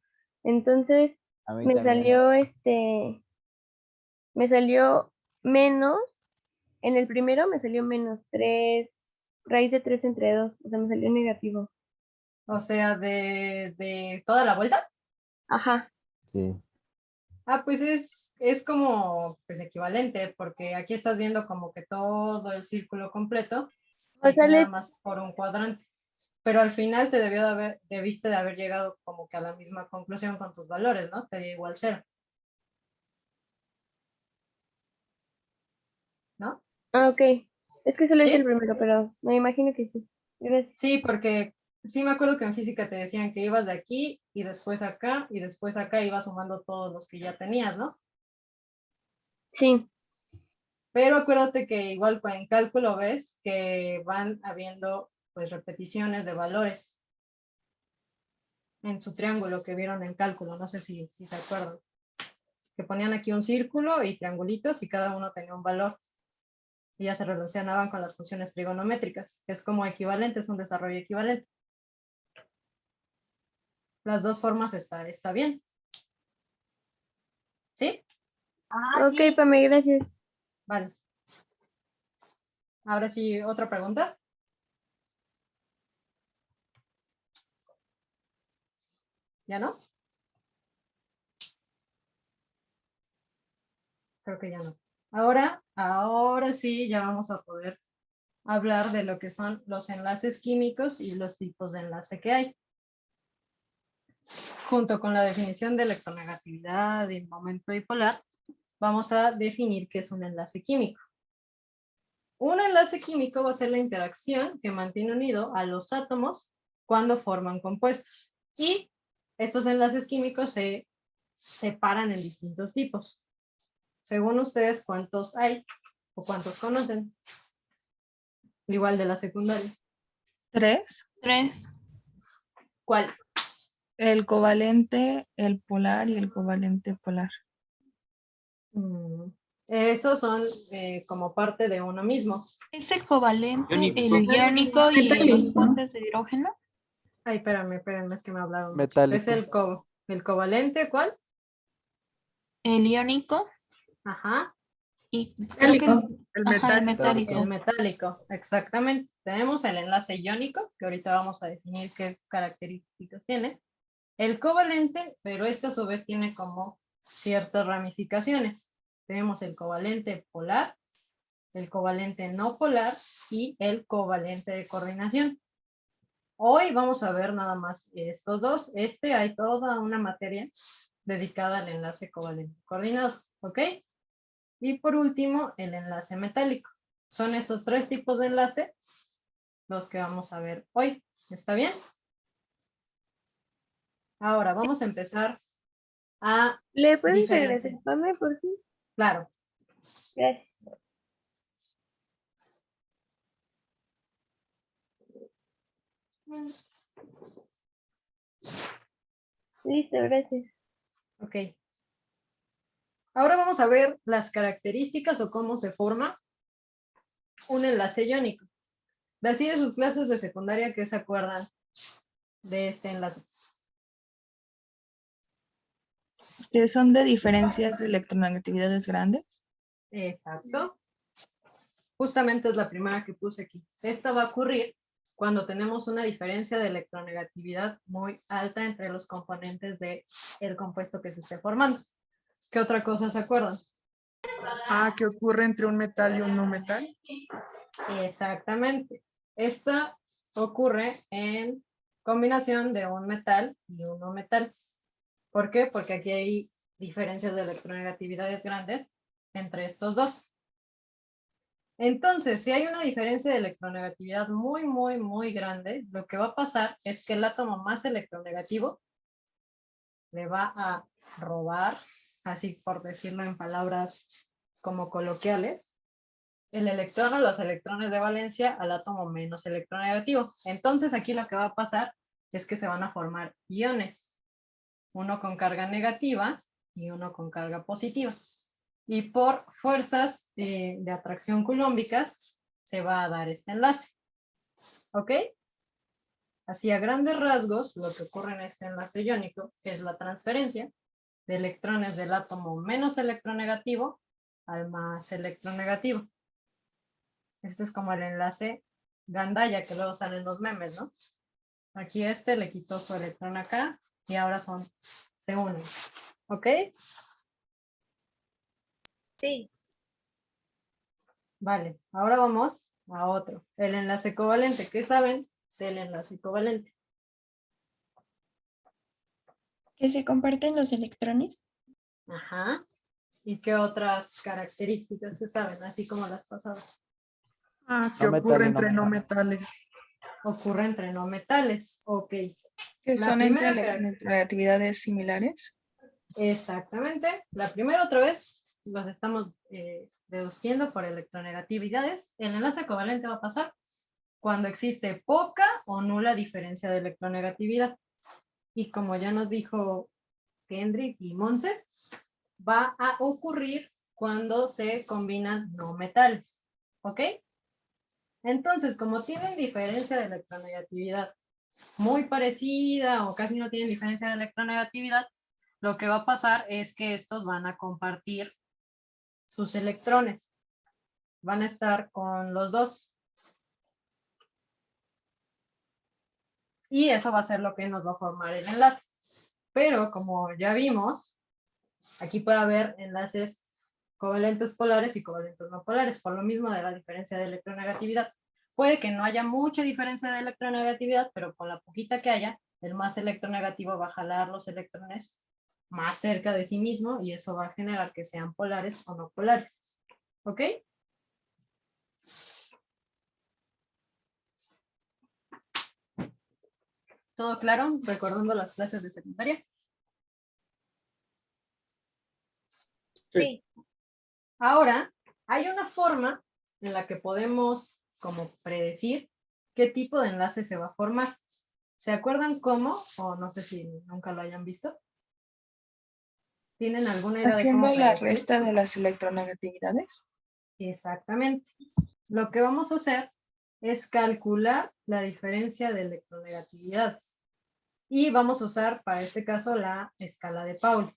Entonces, A mí me también. salió me salió menos, en el primero me salió menos 3 raíz de 3 entre 2, o sea, me salió negativo. O sea, desde toda la vuelta. Ajá. Sí. Pues es como pues equivalente, porque aquí estás viendo como que todo el círculo completo, O aquí sea, nada más por un cuadrante. Pero al final debiste de haber llegado como que a la misma conclusión con tus valores, ¿no? Te dio igual 0. ¿No? ok. Es que solo hice el ¿Sí? primero, pero me imagino que sí. Gracias. Sí, porque sí me acuerdo que en física te decían que ibas de aquí y después acá y después acá ibas sumando todos los que ya tenías, ¿no? Sí. Pero acuérdate que igual en cálculo ves que van habiendo pues repeticiones de valores en su triángulo que vieron en cálculo, no sé si se acuerdan. Que ponían aquí un círculo y triangulitos y cada uno tenía un valor. Y ya se relacionaban con las funciones trigonométricas. Es como equivalente, es un desarrollo equivalente. Las dos formas está bien. ¿Sí? Ok, Pame, gracias. Vale. Ahora sí, otra pregunta. ¿Ya no? Creo que ya no. Ahora sí, ya vamos a poder hablar de lo que son los enlaces químicos y los tipos de enlace que hay. Junto con la definición de electronegatividad y momento dipolar, vamos a definir qué es un enlace químico. Un enlace químico va a ser la interacción que mantiene unido a los átomos cuando forman compuestos. Y estos enlaces químicos se separan en distintos tipos. Según ustedes, ¿cuántos hay o cuántos conocen? Igual de la secundaria. 3. 3. ¿Cuál? El covalente, el polar y el covalente polar. Esos son como parte de uno mismo. Es el covalente, Iónico. el iónico y los puentes de hidrógeno. Ay, espérame, es que me hablaron. Metálico. Es el covalente, ¿cuál? El iónico Ajá. y creo que El ajá, el metálico. El metálico. metálico, exactamente. Tenemos el enlace iónico, que ahorita vamos a definir qué características tiene. El covalente, pero este a su vez tiene como ciertas ramificaciones. Tenemos el covalente polar, el covalente no polar y el covalente de coordinación. Hoy vamos a ver nada más estos dos. Hay toda una materia dedicada al enlace covalente coordinado, ¿ok? Y por último, el enlace metálico. Son estos tres tipos de enlace los que vamos a ver hoy. ¿Está bien? Ahora vamos a empezar a ¿Le puedes diferenciar. regresar, Pame, por fin? Claro. Gracias. Listo, gracias. Ok. Ahora vamos a ver las características o cómo se forma un enlace iónico. De así de sus clases de secundaria, ¿qué se acuerdan de este enlace? Que son de diferencias de electronegatividades grandes. Exacto. Justamente es la primera que puse aquí. Esta va a ocurrir cuando tenemos una diferencia de electronegatividad muy alta entre los componentes del compuesto que se esté formando. ¿Qué otra cosa se acuerdan? ¿Qué ocurre entre un metal y un no metal? Exactamente. Esta ocurre en combinación de un metal y un no metal. ¿Por qué? Porque aquí hay diferencias de electronegatividades grandes entre estos dos. Entonces, si hay una diferencia de electronegatividad muy, muy, muy grande, lo que va a pasar es que el átomo más electronegativo le va a robar, así por decirlo en palabras como coloquiales, el electrón o los electrones de valencia al átomo menos electronegativo. Entonces, aquí lo que va a pasar es que se van a formar iones, uno con carga negativa y uno con carga positiva. Y por fuerzas de atracción culómbicas se va a dar este enlace. ¿Ok? Así a grandes rasgos, lo que ocurre en este enlace iónico es la transferencia de electrones del átomo menos electronegativo al más electronegativo. Este es como el enlace gandaya que luego salen los memes, ¿no? Aquí este le quitó su electrón acá y ahora se unen. ¿Ok? Sí. Vale, ahora vamos a otro. El enlace covalente. ¿Qué saben del enlace covalente? ¿Que se comparten los electrones? Ajá. ¿Y qué otras características se saben, así como las pasadas? ¿Qué No ocurre metal y no entre no metal. metales? Ocurre entre no metales. Ok. Que La son primera entre actividades similares. Exactamente. La primera otra vez los estamos deduciendo por electronegatividades. El enlace covalente va a pasar cuando existe poca o nula diferencia de electronegatividad. Y como ya nos dijo Kendrick y Monse, va a ocurrir cuando se combinan no metales. ¿Ok? Entonces, como tienen diferencia de electronegatividad muy parecida o casi no tienen diferencia de electronegatividad, lo que va a pasar es que estos van a compartir sus electrones. Van a estar con los dos. Y eso va a ser lo que nos va a formar el enlace. Pero como ya vimos, aquí puede haber enlaces covalentes polares y covalentes no polares, por lo mismo de la diferencia de electronegatividad. Puede que no haya mucha diferencia de electronegatividad, pero con la poquita que haya, el más electronegativo va a jalar los electrones más cerca de sí mismo y eso va a generar que sean polares o no polares. ¿Ok? ¿Todo claro? Recordando las clases de secundaria. Sí. Ahora, hay una forma en la que podemos como predecir qué tipo de enlace se va a formar. ¿Se acuerdan cómo? O no sé si nunca lo hayan visto. ¿Tienen alguna idea de cómo Haciendo la predecir? resta de las electronegatividades. Exactamente. Lo que vamos a hacer es calcular la diferencia de electronegatividades. Y vamos a usar para este caso la escala de Pauli.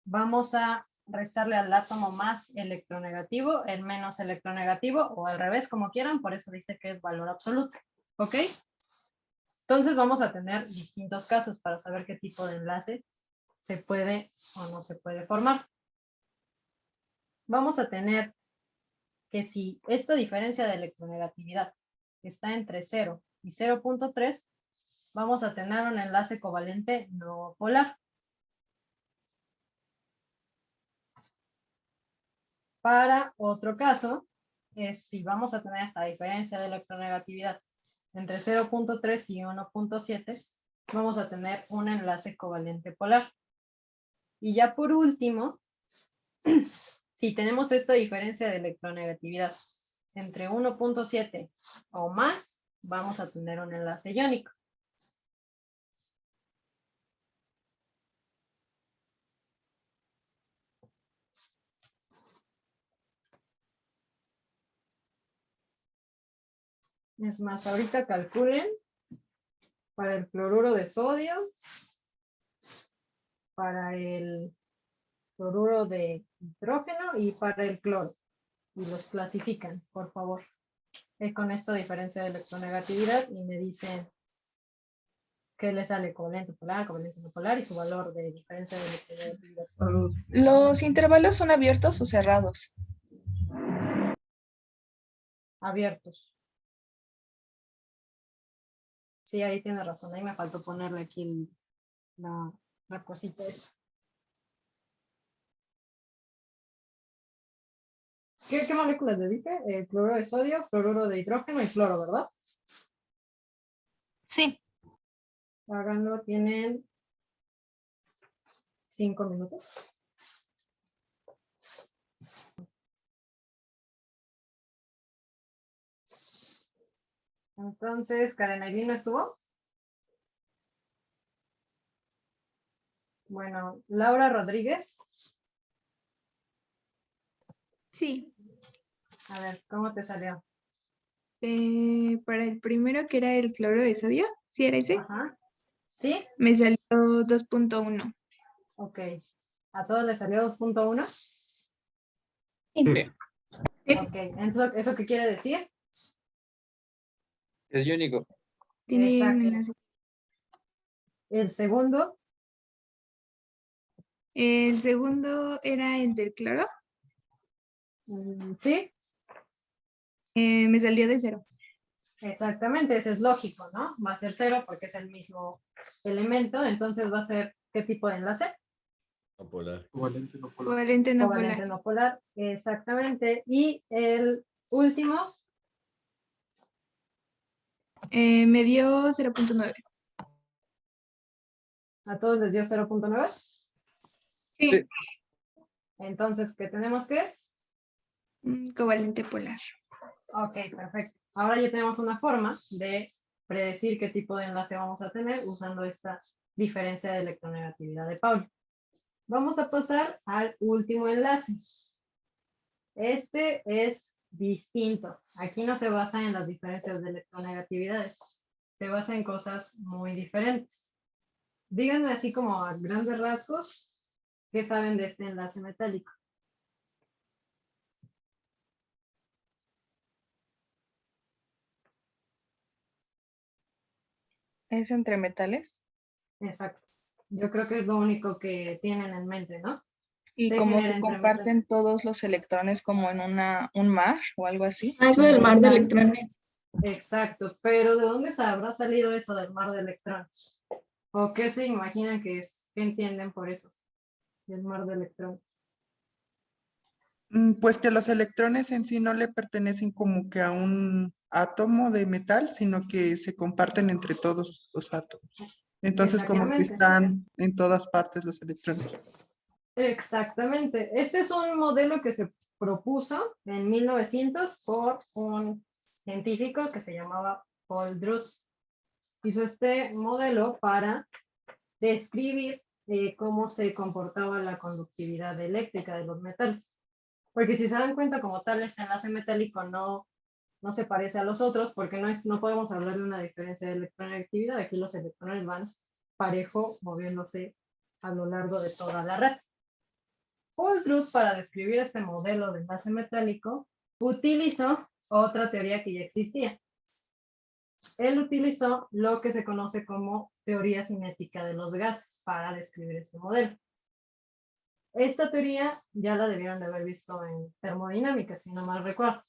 Vamos a restarle al átomo más electronegativo, el menos electronegativo, o al revés, como quieran, por eso dice que es valor absoluto. ¿Ok? Entonces vamos a tener distintos casos para saber qué tipo de enlace se puede o no se puede formar. Vamos a tener que si esta diferencia de electronegatividad está entre 0 y 0.3, vamos a tener un enlace covalente no polar. Para otro caso, es si vamos a tener esta diferencia de electronegatividad entre 0.3 y 1.7, vamos a tener un enlace covalente polar. Y ya por último, si tenemos esta diferencia de electronegatividad entre 1.7 o más, vamos a tener un enlace iónico. Es más, ahorita calculen para el cloruro de sodio, para el cloruro de hidrógeno y para el cloro. Y los clasifican, por favor. con esta diferencia de electronegatividad y me dicen qué le sale covalente polar, covalente no polar y su valor de diferencia de electronegatividad. ¿Los intervalos son abiertos o cerrados? Abiertos. Sí, ahí tiene razón. Ahí me faltó ponerle aquí la cosita esa. ¿Qué moléculas le dije? Cloruro de sodio, fluoruro de hidrógeno y cloro, ¿verdad? Sí. Háganlo, tienen 5 minutos. Entonces, Karen Aileen no estuvo. Bueno, Laura Rodríguez. Sí, A ver, ¿cómo te salió? para el primero que era el cloro de sodio, ¿sí era ese? Ajá. ¿Sí? Me salió 2.1. Ok. ¿A todos les salió 2.1? Sí. Ok. Entonces, ¿eso qué quiere decir? Es único. Tiene un Exacto. enlace. El segundo, El segundo era el del cloro, ¿sí? me salió de 0. Exactamente, ese es lógico, ¿no? Va a ser 0 porque es el mismo elemento, entonces va a ser, ¿qué tipo de enlace? No polar. Covalente no polar. Covalente no Covalente polar. no polar, exactamente. Y el último, Me dio 0.9. ¿a todos les dio 0.9? Sí. Entonces, ¿qué tenemos que es? Covalente polar. Ok, perfecto. Ahora ya tenemos una forma de predecir qué tipo de enlace vamos a tener usando esta diferencia de electronegatividad de Pauli. Vamos a pasar al último enlace. Este es distinto. Aquí no se basa en las diferencias de electronegatividades. Se basa en cosas muy diferentes. Díganme así como a grandes rasgos, ¿qué saben de este enlace metálico? ¿Es entre metales? Exacto. Yo creo que es lo único que tienen en mente, ¿no? Y Se como genera que entre comparten metales. todos los electrones como en un mar o algo así. Algo del mar de electrones. Exacto, pero ¿de dónde se habrá salido eso del mar de electrones? ¿O qué se imaginan que es? ¿Qué entienden por eso? El mar de electrones. Pues que los electrones en sí no le pertenecen como que a un átomo de metal, sino que se comparten entre todos los átomos. Entonces como que Exactamente. están en todas partes los electrones. Exactamente. Este es un modelo que se propuso en 1900 por un científico que se llamaba Paul Druth. Hizo este modelo para describir cómo se comportaba la conductividad eléctrica de los metales. Porque si se dan cuenta, como tal, este enlace metálico no se parece a los otros, porque no podemos hablar de una diferencia de electronegatividad. Aquí los electrones van parejo moviéndose a lo largo de toda la red. Paul Druth, para describir este modelo de enlace metálico, utilizó otra teoría que ya existía. Él utilizó lo que se conoce como teoría cinética de los gases para describir este modelo. Esta teoría ya la debieron de haber visto en termodinámica, si no mal recuerdo.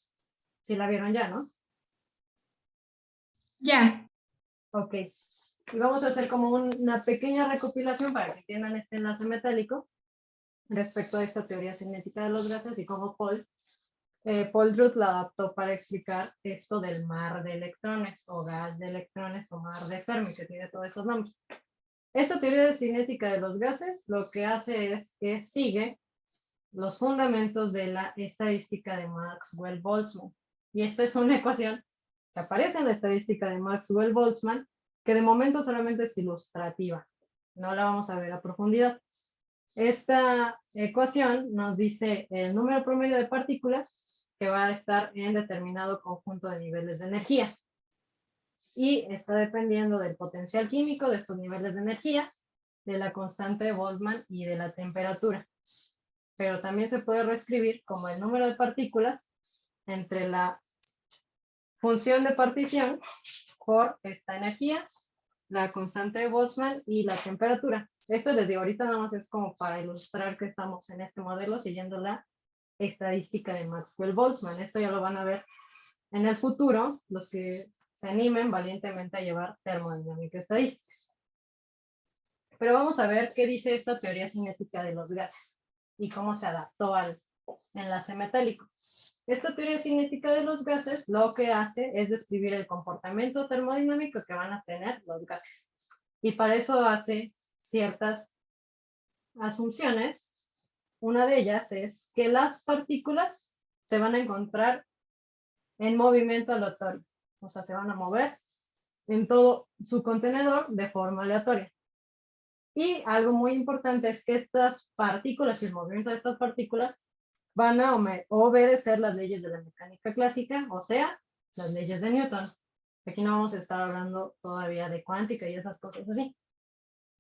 Si la vieron ya, ¿no? Ya. Ok. Y vamos a hacer como una pequeña recopilación para que entiendan este enlace metálico respecto a esta teoría cinética de los gases y cómo Paul Druth la adaptó para explicar esto del mar de electrones o gas de electrones o mar de Fermi, que tiene todos esos nombres. Esta teoría cinética de los gases lo que hace es que sigue los fundamentos de la estadística de Maxwell-Boltzmann. Y esta es una ecuación que aparece en la estadística de Maxwell-Boltzmann, que de momento solamente es ilustrativa. No la vamos a ver a profundidad. Esta ecuación nos dice el número promedio de partículas que va a estar en determinado conjunto de niveles de energía. Y está dependiendo del potencial químico de estos niveles de energía, de la constante de Boltzmann y de la temperatura. Pero también se puede reescribir como el número de partículas entre la función de partición por esta energía, la constante de Boltzmann y la temperatura. Esto desde ahorita nada más es como para ilustrar que estamos en este modelo siguiendo la estadística de Maxwell-Boltzmann. Esto ya lo van a ver en el futuro, los que se animen valientemente a llevar termodinámica estadística. Pero vamos a ver qué dice esta teoría cinética de los gases y cómo se adaptó al enlace metálico. Esta teoría cinética de los gases lo que hace es describir el comportamiento termodinámico que van a tener los gases. Y para eso hace ciertas asunciones. Una de ellas es que las partículas se van a encontrar en movimiento aleatorio. O sea, se van a mover en todo su contenedor de forma aleatoria. Y algo muy importante es que estas partículas y el movimiento de estas partículas van a obedecer las leyes de la mecánica clásica, o sea, las leyes de Newton. Aquí no vamos a estar hablando todavía de cuántica y esas cosas así.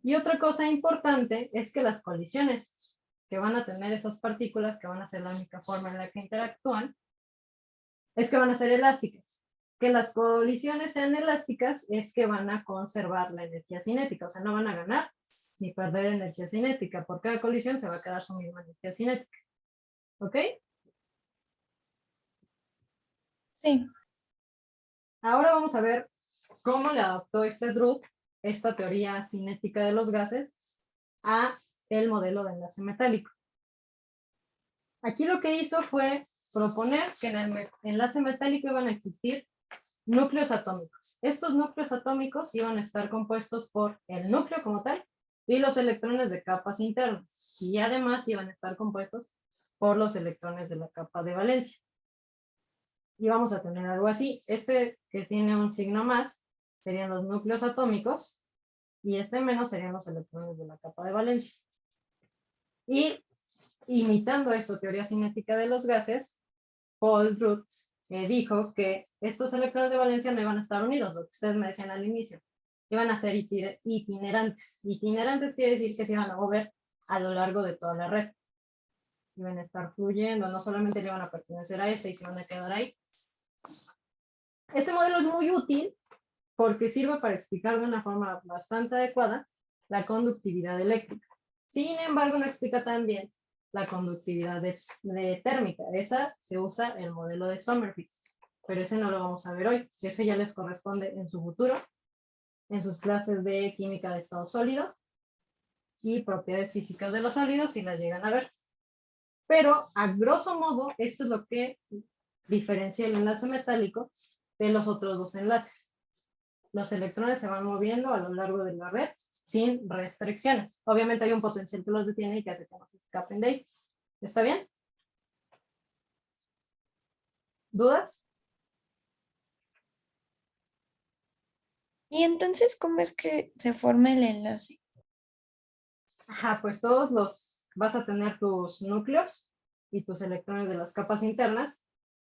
Y otra cosa importante es que las colisiones que van a tener esas partículas, que van a ser la única forma en la que interactúan, es que van a ser elásticas. Que las colisiones sean elásticas es que van a conservar la energía cinética, o sea, no van a ganar ni perder energía cinética. Por cada colisión se va a quedar su misma energía cinética. ¿Ok? Sí. Ahora vamos a ver cómo le adaptó Drude esta teoría cinética de los gases a el modelo de enlace metálico. Aquí lo que hizo fue proponer que en el enlace metálico iban a existir núcleos atómicos. Estos núcleos atómicos iban a estar compuestos por el núcleo como tal y los electrones de capas internas. Y además iban a estar compuestos por los electrones de la capa de valencia. Y vamos a tener algo así. Este que tiene un signo más serían los núcleos atómicos y este menos serían los electrones de la capa de valencia. Y imitando esta teoría cinética de los gases, Paul Drude dijo que estos electrones de valencia no iban a estar unidos, lo que ustedes me decían al inicio. Iban a ser itinerantes. Itinerantes quiere decir que se iban a mover a lo largo de toda la red. Iban a estar fluyendo, no solamente le iban a pertenecer a este y se van a quedar ahí. Este modelo es muy útil porque sirve para explicar de una forma bastante adecuada la conductividad eléctrica. Sin embargo, no explica tan bien la conductividad de térmica. Esa se usa en el modelo de Sommerfeld, pero ese no lo vamos a ver hoy. Ese ya les corresponde en su futuro, en sus clases de química de estado sólido y propiedades físicas de los sólidos, si las llegan a ver. Pero, a grosso modo, esto es lo que diferencia el enlace metálico de los otros dos enlaces. Los electrones se van moviendo a lo largo de la red sin restricciones. Obviamente hay un potencial que los detiene y que hace que no se escapen de ahí. ¿Está bien? ¿Dudas? ¿Y entonces cómo es que se forma el enlace? Ajá, pues vas a tener tus núcleos y tus electrones de las capas internas.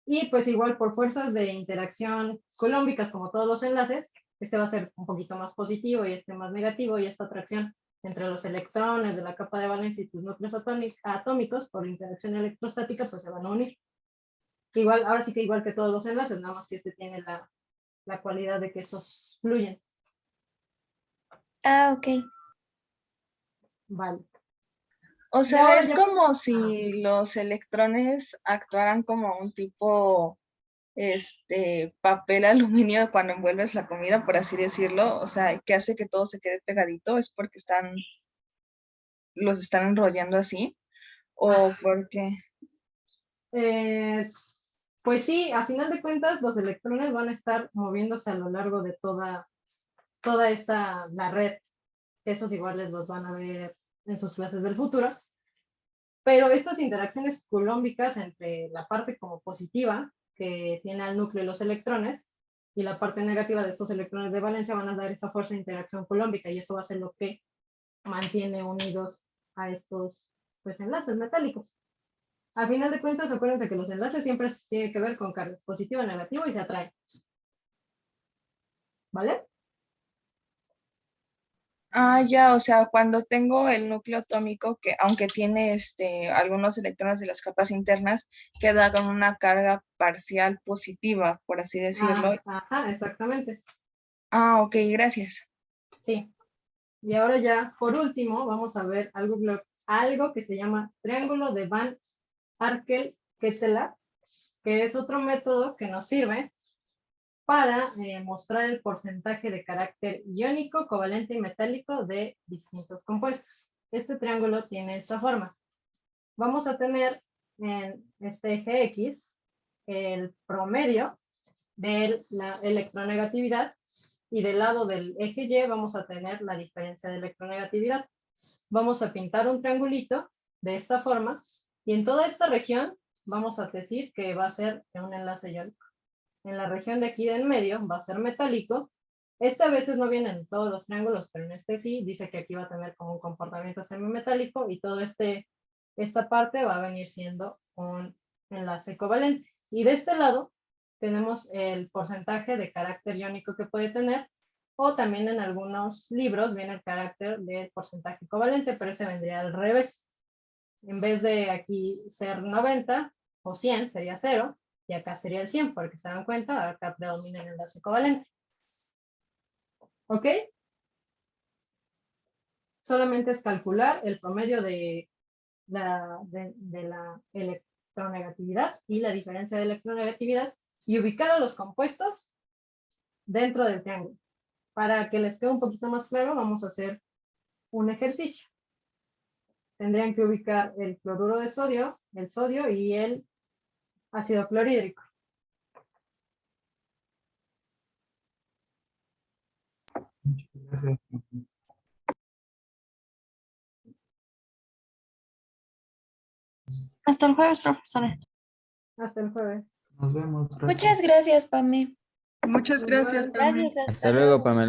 Y pues igual por fuerzas de interacción colómbicas como todos los enlaces, este va a ser un poquito más positivo y este más negativo, y esta atracción entre los electrones de la capa de valencia y tus núcleos atómicos por interacción electrostática pues se van a unir. Igual, ahora sí que igual que todos los enlaces, nada más que este tiene la cualidad de que estos fluyen. Ah, ok. Vale. O Y sea, ahora es ya- como si los electrones actuaran como un tipo, papel aluminio cuando envuelves la comida, por así decirlo. O sea, que hace que todo se quede pegadito, es porque los están enrollando así, o porque, Pues sí, a final de cuentas los electrones van a estar moviéndose a lo largo de toda la red. Esos iguales los van a ver en sus clases del futuro. Pero estas interacciones colómbicas entre la parte como positiva, que tiene al núcleo los electrones, y la parte negativa de estos electrones de valencia van a dar esa fuerza de interacción colómbica, y eso va a ser lo que mantiene unidos a estos pues, enlaces metálicos. A final de cuentas, acuérdense que los enlaces siempre tienen que ver con carga positivo o negativo y se atraen. ¿Vale? Ah, ya, o sea, cuando tengo el núcleo atómico, que aunque tiene algunos electrones de las capas internas, queda con una carga parcial positiva, por así decirlo. Ajá, exactamente. Ah, ok, gracias. Sí. Y ahora ya, por último, vamos a ver algo que se llama triángulo de Van Arkel-Ketelaar, que es otro método que nos sirve para mostrar el porcentaje de carácter iónico, covalente y metálico de distintos compuestos. Este triángulo tiene esta forma. Vamos a tener en este eje X el promedio de la electronegatividad y del lado del eje Y vamos a tener la diferencia de electronegatividad. Vamos a pintar un triangulito de esta forma y en toda esta región vamos a decir que va a ser un enlace iónico. En la región de aquí de en medio va a ser metálico. Este a veces no viene en todos los triángulos, pero en este sí, dice que aquí va a tener como un comportamiento semimetálico y todo esta parte va a venir siendo un enlace covalente. Y de este lado tenemos el porcentaje de carácter iónico que puede tener, o también en algunos libros viene el carácter del porcentaje covalente, pero ese vendría al revés. En vez de aquí ser 90 o 100, sería 0, y acá sería el 100, porque se dan cuenta, acá predomina el enlace covalente. ¿Ok? Solamente es calcular el promedio de la electronegatividad y la diferencia de electronegatividad y ubicar a los compuestos dentro del triángulo. Para que les quede un poquito más claro, vamos a hacer un ejercicio. Tendrían que ubicar el cloruro de sodio, el sodio y el ácido clorhídrico. Gracias. Hasta el jueves, profesora. Hasta el jueves. Nos vemos. Gracias. Muchas gracias, Pame. Muchas gracias, Pame. Gracias, Hasta luego, Pamela.